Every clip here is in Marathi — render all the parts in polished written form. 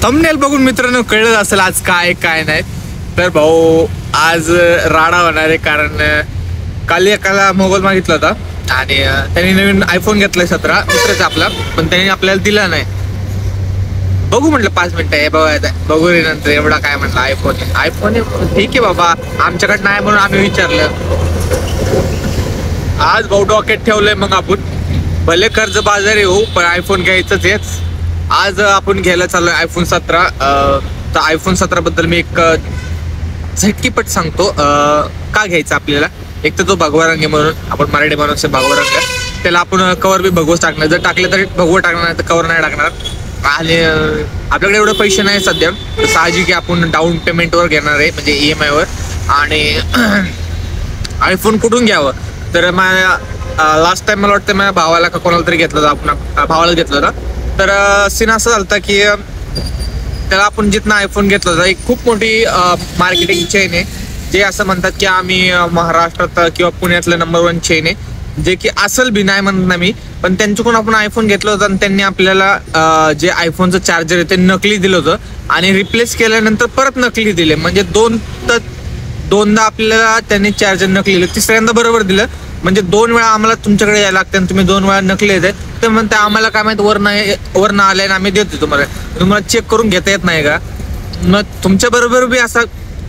थंबनेल बघून मित्रांनो कळलं असेल आज काय काय नाही. तर भाऊ आज राडा होणार आहे, कारण काल एकाला मोबाईल मागितला होता आणि त्यांनी नवीन आयफोन घेतलाय 17 मित्राचा आपला, पण त्यांनी आपल्याला दिला नाही. बघू म्हटलं 5 मिनिटं आहे बघू रे नंतर. एवढा काय म्हटलं आयफोन ठीक आहे बाबा, आमच्याकडे नाही म्हणून आम्ही विचारलं. आज भाऊ डॉकेट ठेवलंय, मग आपण भले कर्ज बाजारी येऊ पण आयफोन घ्यायचंच हेच. आज आपण घ्यायला चाललोय आयफोन 17. तर आयफोन 17 बद्दल मी एक झटकीपट सांगतो का घ्यायचं आपल्याला. एक तर तो भगवा रंग आहे म्हणून, आपण मराठी माणूस भगवा रंग आहे, त्याला आपण कवर बी भगवच टाकणार. जर टाकलं तरी भगवं टाकणार नाही तर कवर नाही टाकणार. आणि आपल्याकडे एवढे पैसे नाही सध्या, साहजिक की आपण डाऊन पेमेंटवर घेणार आहे, म्हणजे EMI वर. आणि आयफोन कुठून घ्यावं तर माझ्या लास्ट टाइम मला वाटतं माझ्या भावाला का कोणाला तरी घेतलं होतं, आपण भावाला घेतलं होतं. तर सीन असं झालं की त्याला आपण जिथनं आयफोन घेतला होता, एक खूप मोठी मार्केटिंग चेन आहे, जे असं म्हणतात की आम्ही महाराष्ट्रात किंवा पुण्यातलं नंबर 1 चेन आहे, जे की असल बी नाही म्हणत ना मी. पण त्यांच्याकडून आपण आयफोन घेतलं होतं आणि त्यांनी आपल्याला जे आयफोनचं चार्जर आहे ते नकली दिलं होतं आणि रिप्लेस केल्यानंतर परत नकली दिले. म्हणजे दोनदा आपल्याला त्यांनी चार्जर नकली दिलं, तिसऱ्यांदा बरोबर दिलं. म्हणजे 2 वेळा आम्हाला तुमच्याकडे यायला लागते आणि तुम्ही 2 वेळा नकली येते. तर म्हणते आम्हाला काय माहिती वरनं आलंय आणि आम्ही देतो तुम्हाला चेक करून घेता येत नाही का. मग तुमच्या बरोबर बी असा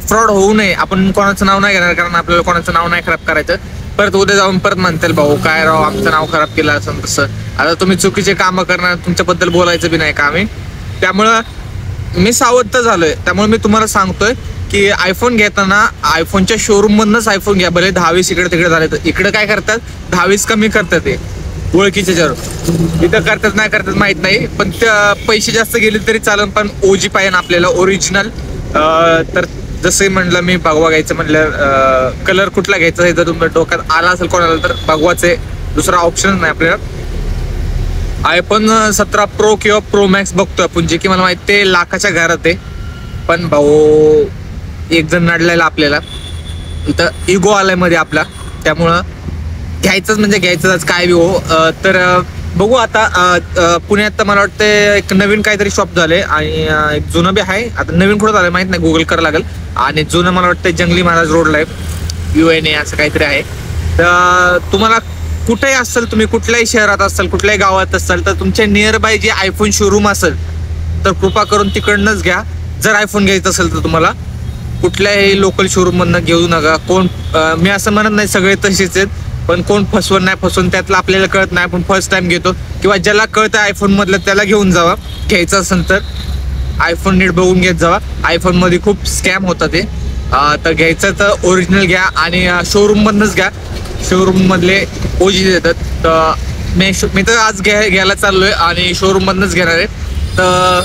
फ्रॉड होऊ नये. आपण कोणाचं नाव नाही घेणार, कारण आपल्याला कोणाचं नाव नाही खराब करायचं. परत उद्या जाऊन परत म्हणतील भाऊ काय राव आमचं नाव खराब केलं असं तसं. आता तुम्ही चुकीचे कामं करणार, तुमच्याबद्दल बोलायचं बी नाही का आम्ही. त्यामुळं मी सावध झालोय. त्यामुळे मी तुम्हाला सांगतोय की आयफोन घेताना आयफोनच्या शोरूम मधनच आयफोन घ्या. भले 10-20 इकडे तिकडे झाले तर इकडे काय करतात 10-20 कमी करतात, ते ओळखीच्या जरूर इथं करतात नाही करतात माहित नाही, पण पैसे जास्त गेले तरी चालेल, पण OG पाहिजे आपल्याला ओरिजिनल. तर जसं म्हणलं मी भगवा घ्यायचं म्हणलं, कलर कुठला घ्यायचा हे जर तुमच्या डोक्यात आला असेल कोणाला तर भगवाचे, दुसरा ऑप्शन नाही आपल्याला. आयफोन 17 प्रो किंवा प्रो मॅक्स बघतोय आपण, जे की मला माहिती ते लाखाच्या घरात आहे. पण भाऊ एक जण नडलेला आपल्याला इथं इगो आलाय मध्ये आपला, त्यामुळं घ्यायचंच म्हणजे घ्यायचंच काय बी हो. तर बघू आता पुण्यात तर मला वाटतं एक नवीन काहीतरी शॉप झाले आणि एक जुनं बी आहे. आता नवीन कुठं झालं माहित नाही, गुगल करावं लागेल. आणि जुनं मला वाटतं जंगली महाराज रोडला आहे, UNA असं काहीतरी आहे. तर तुम्हाला कुठेही असेल, तुम्ही कुठल्याही शहरात असाल, कुठल्याही गावात असाल, तर तुमच्या near by J iPhone showroom असेल तर कृपा करून तिकडनंच घ्या. जर आयफोन घ्यायचं असेल तर तुम्हाला कुठल्याही लोकल शोरूम मधनं घेऊ नका. कोण मी असं म्हणत नाही सगळे तसेच आहेत, पण कोण फसवून नाही फसवून त्यातलं आपल्याला कळत नाही. आपण फर्स्ट टाइम घेतो किंवा ज्याला कळतं आयफोन मधलं त्याला घेऊन जावा. घ्यायचं असेल तर आयफोन नीट बघून घेत जावा. आयफोन मध्ये खूप स्कॅम होतात ते. तर घ्यायचं तर ओरिजिनल घ्या आणि शोरूम मधनच घ्या. शोरूम मधले OG देतात. तर मी तर आज घ्यायला चाललोय आणि शोरूम मधनच घेणार आहे. तर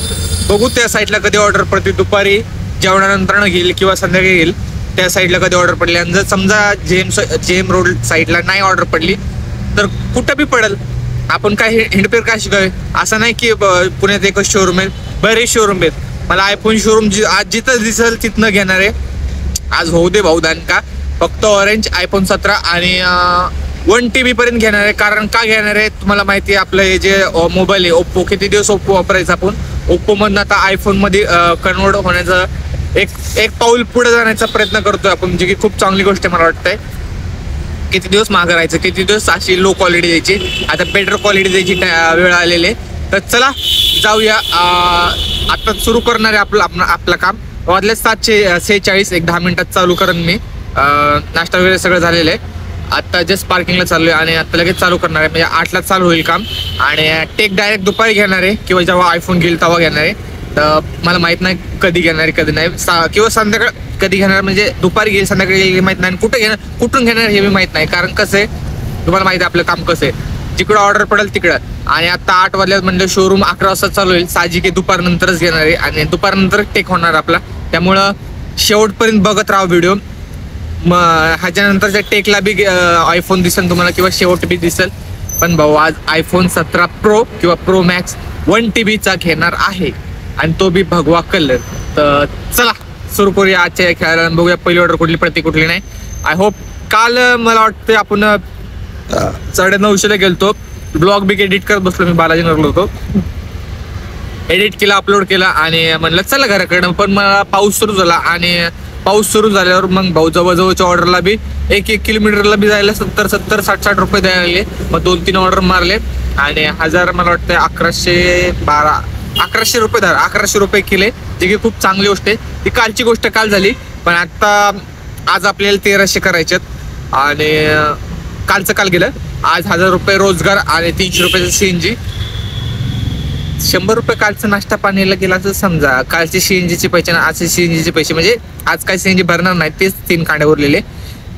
बघू त्या साईडला कधी ऑर्डर पडते, दुपारी जेवणानंतर घेईल किंवा संध्याकाळी घेईल. त्या साईडला कधी ऑर्डर पडली आणि जर समजा जेम रोड साईडला नाही ऑर्डर पडली तर कुठं बी पडेल. आपण काय हिंडपेर काय शिकावे असं नाही की पुण्यात एकच शोरूम आहे, बरेच शोरूम आहेत. मला आयफोन शोरूम आज जिथं दिसेल तिथनं घेणार आहे. आज होऊ दे भाऊ दान का, फक्त ऑरेंज आयफोन 17 आणि 1 TB पर्यंत घेणार आहे. कारण का घेणार आहे तुम्हाला माहिती आहे, आपलं हे जे मोबाईल आहे ओप्पो, किती दिवस ओप्पो वापरायचं आपण. ओप्पो मधनं आता आयफोन मध्ये कन्वर्ट होण्याचं एक पाऊल पुढे जाण्याचा प्रयत्न करतोय आपण, जे की खूप चांगली गोष्ट आहे मला वाटतंय. किती दिवस मागं राहायचं, किती दिवस अशी लो क्वालिटी द्यायची, आता बेटर क्वालिटी द्यायची वेळ आलेली आहे. तर चला जाऊया. आता सुरू करणार आहे आपलं काम. वाजले 7:46, एक 10 मिनिटात चालू करेन मी. नाश्ता वगैरे सगळं झालेलं आहे. आता जस्ट पार्किंगला चालू आहे आणि आता लगेच चालू करणार आहे, म्हणजे 8ला चालू होईल काम. आणि टेक डायरेक्ट दुपारी घेणार आहे किंवा जेव्हा आयफोन घेईल तेव्हा घेणार आहे. तर मला माहित नाही कधी घेणार आहे कधी नाही, किंवा संध्याकाळ कधी घेणार, म्हणजे दुपारी घेईल संध्याकाळी घेईल माहित नाही, कुठून घेणार हे मी माहित नाही. कारण कसं आहे तुम्हाला माहिती आहे आपलं काम कसं आहे, जिकडं ऑर्डर पडेल तिकडं. आणि आता 8 वाजल्यात म्हणजे शोरूम 11 वाजता चालू होईल. साहजिक आहे दुपारनंतरच घेणार आहे आणि दुपारनंतर टेक होणार आपला. त्यामुळं शेवटपर्यंत बघत राहा व्हिडिओ. मग ह्याच्यानंतरच्या टेकला बी आयफोन दिसेल तुम्हाला किंवा शेवट बी दिसेल. पण भाऊ आज आयफोन 17 प्रो किंवा प्रो मॅक्स 1 TB चा घेणार आहे आणि तो बी भगवा कलर. तर चला सुरू करूया आजच्या खेळायला. बघूया पहिली ऑर्डर कुठली पडते कुठली नाही. I hope. काल मला वाटतं आपण 9:30ला गेलतो, ब्लॉग बी एडिट करत बसलो मी, बालाजीनगरला होतो. एडिट केला, अपलोड केला आणि म्हणलं चला घराकडं. पण मला पाऊस सुरू झाला आणि पाऊस सुरू झाल्यावर मग भाऊ जवळजवळच्या ऑर्डरला बी 1-1 किलोमीटरला बी जायला 70-70, 60-60 रुपये द्यायला लागले. मग 2-3 ऑर्डर मारले आणि हजार मला वाटतं 1100 रुपये धर 1100 रुपये केले, जे की खूप चांगली गोष्ट आहे. ती कालची गोष्ट काल झाली, पण आता आज आपल्याला 1300 करायच्यात आणि कालचं काल गेलं. आज 1000 रुपये रोजगार आणि 300 रुपयाचं सीएनजी. 100 रुपये कालचं नाश्ता पाणीला गेला तर समजा. कालचे सीएनजीचे पैसे आणि आजचे सीएनजीचे पैसे, म्हणजे आज काय सीएनजी भरणार नाही, तेच 3 कांड्या उरलेले.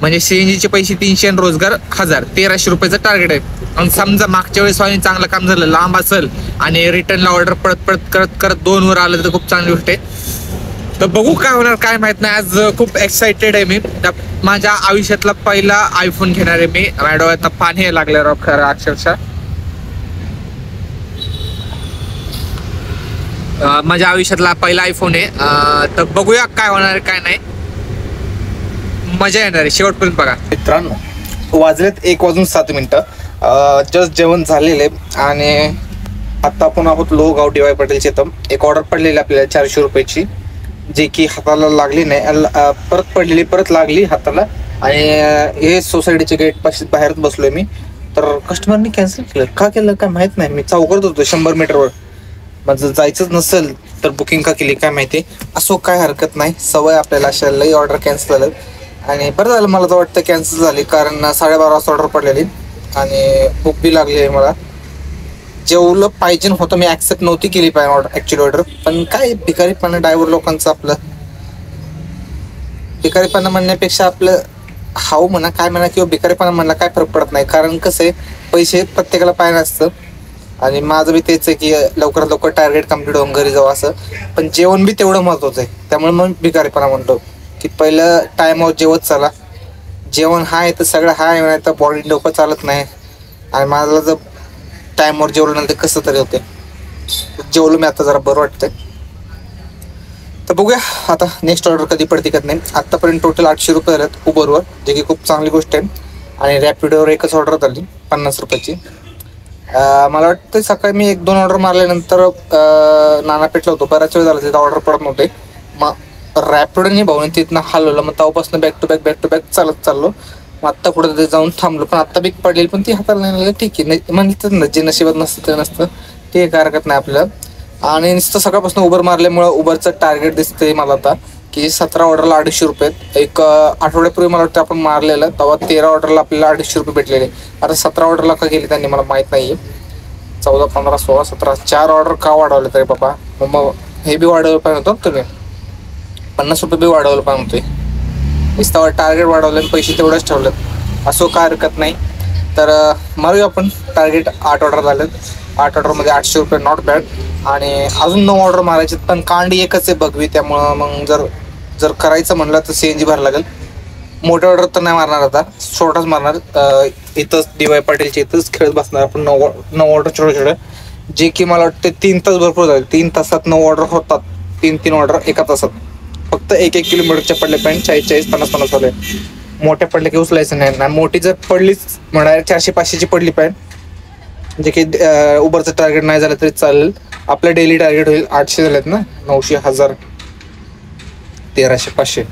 म्हणजे सीएनजीचे पैसे 300 आणि रोजगार 1000, 1300 रुपयाचं टार्गेट आहे. आणि समजा मागच्या वेळेस चांगलं काम झालं, लांब असेल आणि रिटर्नला ऑर्डर पळत करत 2 वर आलं तर खूप चांगली गोष्ट आहे. तर बघू काय होणार काय माहित नाही. आज खूप एक्साइटेड आहे मी. माझ्या आयुष्यातला पहिला आयफोन घेणार आहे मी. माझ्या डोळ्यात पाणी यायला लागलं राव खरं अक्षरशः. माझ्या आयुष्यातला पहिला आयफोन आहे. तर बघूया काय होणार आहे काय नाही. मजा येणार आहे, शेवटपर्यंत बघा. मित्रांनो वाजलेत 1:07. जस्ट जेवण झालेले आणि आता आपण आहोत लोहगाव DY पाटील इथं. एक ऑर्डर पडलेली आपल्याला 400 रुपयाची, जे की हाताला लागली नाही, परत पडलेली, परत लागली हाताला. आणि हे सोसायटीच्या गेट पाशी बाहेरच बसलोय मी. तर कस्टमरने कॅन्सल केलं, का केलं काय माहित नाही. मी चौकत होतो 100 मीटरवर, माझं जायचंच नसेल तर बुकिंग का केली काय माहिती. असो काय हरकत नाही, सवय आपल्याला अशा लई ऑर्डर कॅन्सल झालं. आणि बरं झालं मला तर वाटतं कॅन्सल झाली, कारण 12:30 वाजता ऑर्डर पडलेली आणि भूक बी लागली आहे मला. जेवलं पाहिजे होतं, मी ऍक्सेप्ट नव्हती केली पाहिजे ऍक्च्युअली ऑर्डर. पण काय भिकारीपणा ड्रायव्हर लोकांचं. आपलं भिकारीपणा म्हणण्यापेक्षा आपलं हाव म्हणा काय म्हणा किंवा भिकारीपणा म्हणला काय फरक पडत नाही. कारण कसं आहे, पैसे प्रत्येकाला पाहिजे असतं आणि माझं बी तेच आहे की लवकरात लवकर टार्गेट कम्प्लीट होऊन घरी जावं असं. पण जेवण बी तेवढं महत्वाचं आहे. त्यामुळे मग भिकारीपणा म्हणतो की पहिलं टायमावर जेवत चला. जेवण आहे तर सगळं हाय, नाही तर बॉडी डोकं चालत नाही. आणि मला जर टायमावर जेवलं नंतर कसं तरी होते. जेवलो मी आता, जरा बरं वाटतंय. तर बघूया आता नेक्स्ट ऑर्डर कधी पडते कधी नाही. आत्तापर्यंत टोटल 800 रुपये झालेत उबरवर, जे की खूप चांगली गोष्ट आहे. आणि रॅपिडोवर एकच ऑर्डर झाली 50 रुपयाची. मला वाटतं सकाळी मी 1-2 ऑर्डर मारल्यानंतर नानापेठला होतो, बऱ्याच वेळ झाला तिथं ऑर्डर पडत नव्हते. मग रॅपिडोने भाऊने तिथनं हलवलं, मग तेव्हापासून बॅक टू बॅक चालत चाललो. मग आत्ता पुढे ते जाऊन थांबलो, पण आत्ता बीक पडलेली, पण ती हाताला नाही. ठीक आहे, नाही म्हणतात ना जे नशिबात नसतं ते नसतं, ते एक हरकत नाही आपलं. आणि नुसतं सकाळपासून उबर मारल्यामुळं उबरचं टार्गेट दिसतंय मला आता की 17 ऑर्डरला 250 रुपये. एक आठवड्यापूर्वी मला वाटतं आपण मारलेलं, तेव्हा 13 ऑर्डरला आपल्याला 250 रुपये भेटलेले. आता 17 ऑर्डरला का गेले त्यांनी मला माहीत नाही. 14, 15, 16, 17 4 ऑर्डर का वाढवले तरी बाबा. मग हे बी वाढवलं पाहिजे होतं तुम्ही, 50 रुपये बी वाढवलं पाहिजे होते. नुसतं टार्गेट वाढवलं आणि पैसे तेवढंच ठेवलेत, असं काय हरकत नाही. तर मारूया आपण. टार्गेट 8 ऑर्डर झालेत, 8 ऑर्डरमध्ये 800 रुपये, नॉट बॅड. आणि अजून 9 ऑर्डर मारायचे, पण कांडी एकच आहे बघवी. त्यामुळं मग जर करायचं म्हणलं तर CNG भरावं लागेल. मोठे ऑर्डर तर नाही मारणार आता, शॉर्टच मारणार. इथंच DY पाटीलच्या इथंच खेळत बसणार आपण. 9 ऑर्डर छोटे, जे की मला वाटतं 3 तास भरपूर झाले. 3 तासात 9 ऑर्डर होतात. 3 ऑर्डर एका तासात. फक्त 1-1 किलोमीटरच्या पडले पॅन्ट 40-40, 50-50 वाले. मोठ्या पडल्या की उचलायचं नाही. मोठी जर पडलीच म्हणाय 400-500ची पडली पॅन्ट, जे की उबरचं टार्गेट नाही झालं तरी चालेल. आपलं डेली टार्गेट होईल 800 झालेत ना, 900, 1000, 1300, 500,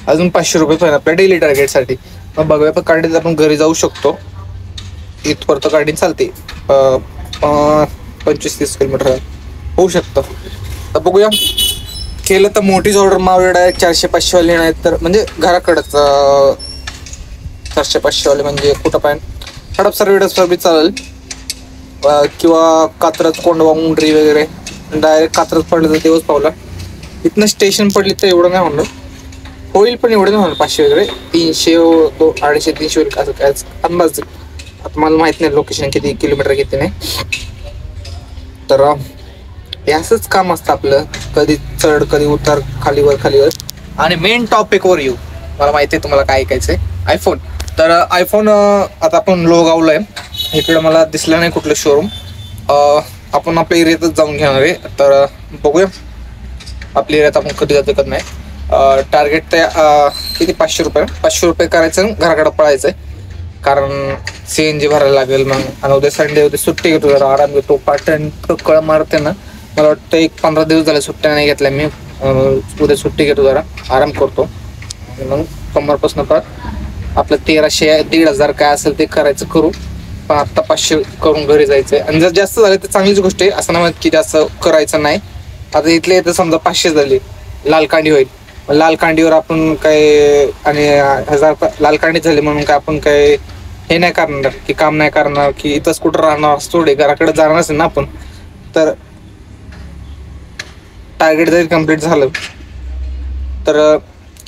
अजून 500 रुपये पण आपल्या डेली टार्गेटसाठी. मग बघूया, पण गाडीत आपण घरी जाऊ शकतो. इथपर्यंत गाडी चालते 25-30 किलोमीटर होऊ शकतं. तर बघूया, केलं तर मोठीच ऑर्डर मारूया डायरेक्ट. 400-500 वाले नाही तर म्हणजे घराकडंच 400-500 वाले, म्हणजे कुठं पाहिजे हडपसर बी चालेल. किंवा कात्रज, कोंडवा, मुंडरी वगैरे. डायरेक्ट कात्रज पडलं तर दिवस पावला. इथनं स्टेशन पडली तर एवढं नाही होणार, होईल पण एवढं नाही होणार. 500 वगैरे, 300, 250, 300 वगैरे असं काय अंदाज. आता मला माहित नाही लोकेशन किती किलोमीटर किती नाही. तर हे असंच काम असतं आपलं, कधी चढ कधी उतार, खालीवर. आणि मेन टॉपिकवर येऊ. मला माहिती आहे तुम्हाला काय ऐकायचंय, आयफोन. तर आयफोन आता आपण लोहगावला आहे. इकडं मला दिसलं नाही कुठलं शोरूम. आपण आपल्या एरियातच जाऊन घेणार आहे. तर बघूया आपल्या एरियात आपण कधी जातो कधी नाही. टार्गेट ते किती 500 रुपये करायचं आणि घराकडं पळायचं आहे. कारण CNG भरायला लागेल मग. आणि उद्या संडे, उद्या सुट्टी घेतो, जरा आराम घेतो. पाटण कळ मारते ना, मला वाटतं एक 15 दिवस झाले सुट्ट्या नाही घेतल्या मी. उद्या सुट्टी घेतो, जरा आराम करतो आणि मग सोमवारपासून परत आपलं 1300-1500 काय असेल ते करायचं करू. पण आत्ता 500 करून घरी जायचंय. आणि जर जास्त झाले तर चांगलीच गोष्ट आहे, असं नाही म्हणत की जास्त करायचं नाही. आता इथले इथं समजा 500 झाले, लाल कांडी होईल. लाल कांडीवर आपण काय आणि 1000 लाल कांडी झाली म्हणून काय आपण काय हे नाही करणार की काम नाही करणार की इथंच कुठं राहणार, थोडे घराकडे जाणार असेल ना आपण. तर टार्गेट जरी कम्प्लीट झालं तर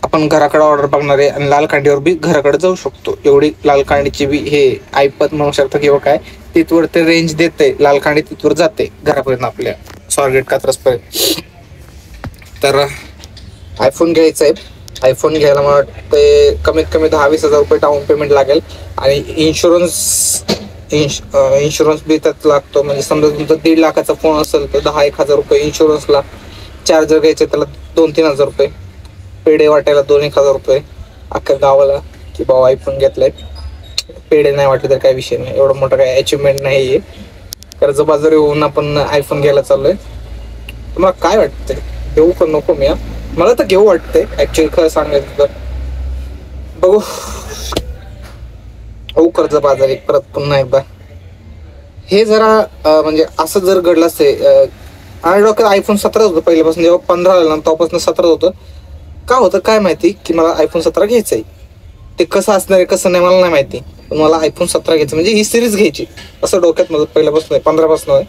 आपण घराकडे ऑर्डर बघणार आहे आणि लाल कांडीवर बी घराकडे जाऊ शकतो. एवढी लाल कांडीची बी हे ऐपत म्हणू शकतो किंवा काय, तिथवर ते रेंज देते, लाल कांडी तिथवर जाते घरापर्यंत आपल्या स्वारगेट कात्रजपर्यंत. तर आयफोन घ्यायचा आहे. आयफोन घ्यायला मला वाटतं कमीत कमी 10-20 हजार रुपये डाऊन पेमेंट लागेल आणि इन्शुरन्स बी त्यात लागतो. म्हणजे समजा तुमचा 1.5 लाखाचा फोन असेल तर 10-1 हजार रुपये इन्शुरन्सला. चार्जर घ्यायचे त्याला 2-3 हजार रुपये. पेढे वाटायला 2-1 हजार रुपये अख्ख्या गावाला की बाबा आयफोन घेतलाय. पेढे नाही वाटले तर काही विषय नाही, एवढं मोठं काही अचिव्हमेंट नाही आहे. कर्जबाजारी होऊन आपण आयफोन घ्यायला चाललोय. तुम्हाला काय वाटतंय, घेऊ का नको? मला तर घेऊ वाटतंय ऍक्च्युअली, खरं सांगायचं तर. बघू हो कर्जबाजारी परत पुन्हा एकदा. हे जरा म्हणजे असं जर घडलं असते, आणि डोक्यात आयफोन 17 होतं पहिल्यापासून. जेव्हा 15 आलं ना तेव्हापासून 17 होतं. का होतं काय माहिती की मला आयफोन 17 घ्यायचं आहे. ते कसं असणार आहे कसं नाही मला नाही माहिती, पण मला आयफोन 17 घ्यायचं म्हणजे ही सिरीज घ्यायची असं डोक्यात माझं पहिल्यापासून आहे, 15पासून आहे.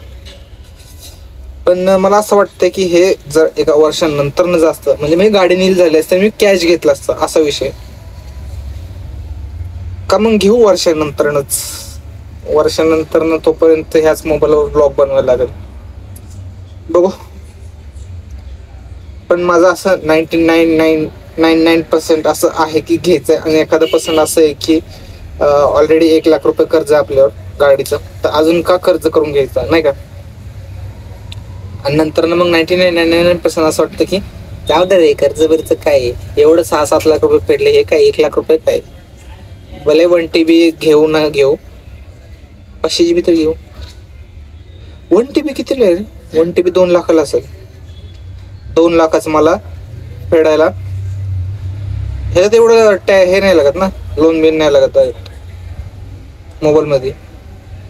पण मला असं वाटतं की हे जर एका वर्षानंतर न जास्त म्हणजे मी गाडी नील झाली असते, मी कॅश घेतला असतं असा विषय. का मग घेऊ वर्षानंतर तोपर्यंत ह्याच मोबाईलवर ब्लॉग बनवायला लागेल. बघू. पण माझं असं 99.99% असं आहे की घ्यायचंय. आणि एखादं पर्सेंट असं आहे की ऑलरेडी 1 लाख रुपये कर्ज आहे आपल्यावर गाडीचं, तर अजून का कर्ज करून घ्यायचं नाही का. आणि नंतर मग 99.99% असं वाटतं की जाऊ दे रे, कर्ज बिर्ज काय एवढं 6-7 लाख रुपये फेडले, हे काय 1 लाख रुपये काय. भले 1 TB घेऊ ना घेऊ, 500 GB तर घेऊ. 1 TB कितीला आहे रे? 1 TB 2 लाखाला असेल. 2 लाखाचं मला फेडायला ह्याच्यात एवढं हे नाही लागत ना, लोन बिन नाही लागत मोबाईल मध्ये,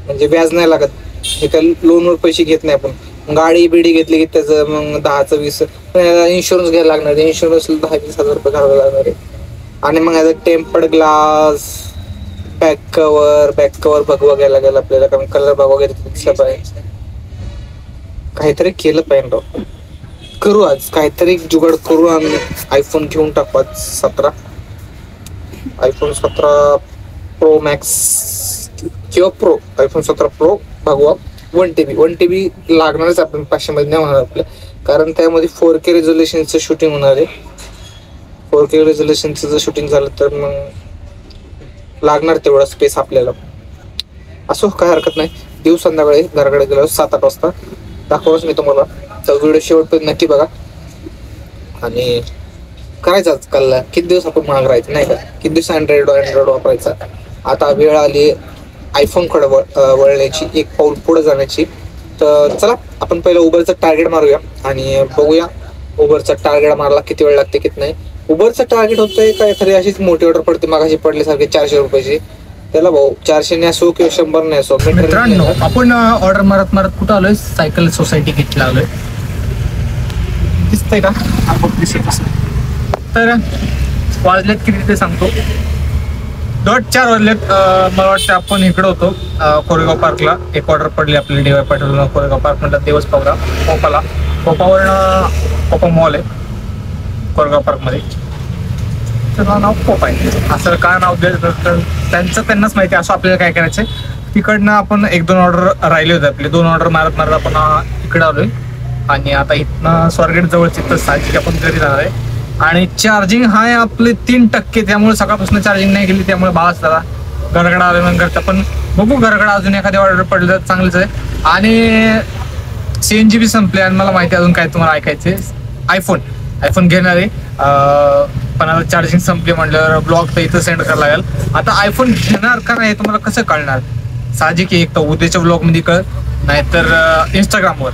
म्हणजे व्याज नाही लागत. हे काय लोनवर पैसे घेत नाही आपण. गाडी बिडी घेतली की त्याचं मग 10-20 इन्शुरन्स घ्यायला लागणार आहे. इन्शुरन्सला 10-20 हजार रुपये घालावे लागणार आहे. आणि मग ह्याचा टेम्पर्ड ग्लास, बॅक कवर भगवा घ्यायला लागेल आपल्याला, कारण कलर भगवा वगैरे दिसला पाहिजे. काहीतरी केलं पाहिजे करू, आज काहीतरी जुगाड करू आणि आयफोन घेऊन टाकू. आज 17 आयफोन 17 प्रो मॅक्स किंवा प्रो, आयफोन 17 प्रो भगवा. 1 TB लागणारच आपण, 500 मध्ये नाही होणार आपलं, कारण त्यामध्ये 4K रेझोल्युशनचं शूटिंग होणार आहे. 4K रेझोल्युशनचं जर शूटिंग झालं तर मग लागणार तेवढा स्पेस आपल्याला. असो काय हरकत नाही. देऊ संध्याकाळी घराकडे गेलो 7-8 वाजता दाखवच मी तुम्हाला. तर व्हिडिओ शेवटपर्यंत नक्की बघा. आणि करायचं आजकाल किती दिवस आपण महाग राहायचं नाही का, किती दिवस अँड्रॉइड वापरायचा. आता वेळ आली आयफोनकडे वळण्याची, एक पाऊल पुढे जाण्याची. तर चला आपण पहिलं उबरचं टार्गेट मारूया आणि बघूया उबरचा टार्गेट मारला किती वेळ लागते किती नाही. उबरचं टार्गेट होतंय काय तरी अशीच मोठी ऑर्डर पडते मागाशी पडल्यासारखे 400 रुपयाची. त्याला भाऊ 400 ने असो किंवा 100 ने असो. मित्रांनो आपण ऑर्डर मारत कुठं आलोय, सायकल सोसायटी घेतला आलोय. दिसतंय का आपण दिसत असं. तर वाजलेत किती ते सांगतो, 4:30 वाजलेत. मला वाटतं आपण इकडे होतो कोरेगाव पार्कला. एक ऑर्डर पडली आपली DY पाटील कोरेगाव पार्क म्हणलं दिवस पावला कोपावरनं कोपा मॉल आहे कोरेगाव पार्कमध्ये. त्याचं नाव कोपा आहे. असं काय नाव द्यायचं त्यांनाच माहिती. असं आपल्याला काय करायचंय, तिकडनं आपण 1-2 ऑर्डर राहिले होते आपले. 2 ऑर्डर मारत आपण इकडे आलोय. आणि आता इथनं स्वारगेट जवळच इथं साहजिक आपण घरी जाणार आहे. आणि चार्जिंग आहे आपले 3%, त्यामुळे सकाळपासून चार्जिंग नाही गेली, त्यामुळे बास झाला. घराकडे आल्यानंतर पण बघू, घराकडे अजून एखादी ऑर्डर पडली तर चांगलीच आहे. आणि CNG बी संपले आणि मला माहिती अजून काय तुम्हाला ऐकायचे. आयफोन घेणार आहे, पण आता चार्जिंग संपली म्हटल्यावर ब्लॉग तर इथं सेंड करायला लागेल. आता आयफोन घेणार का नाही तुम्हाला कसं कळणार, साहजिक एक तर उद्याच्या ब्लॉग मध्ये कळ, नाहीतर इंस्टाग्रामवर.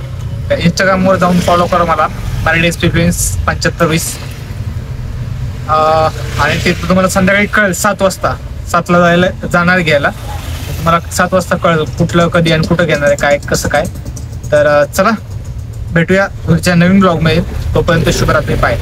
इंस्टाग्रामवर जाऊन फॉलो करा मला, मराठी एक्सपिरियन्स 7520. आणि ते तुम्हाला संध्याकाळी कळेल 7 वाजता, 7ला जाणार घ्यायला. तुम्हाला 7 वाजता कळेल कुठलं कधी आणि कुठं घेणार आहे, काय कसं काय. तर चला भेटूया पुढच्या नवीन ब्लॉगमध्ये. तोपर्यंत शुभरात्री, बाय.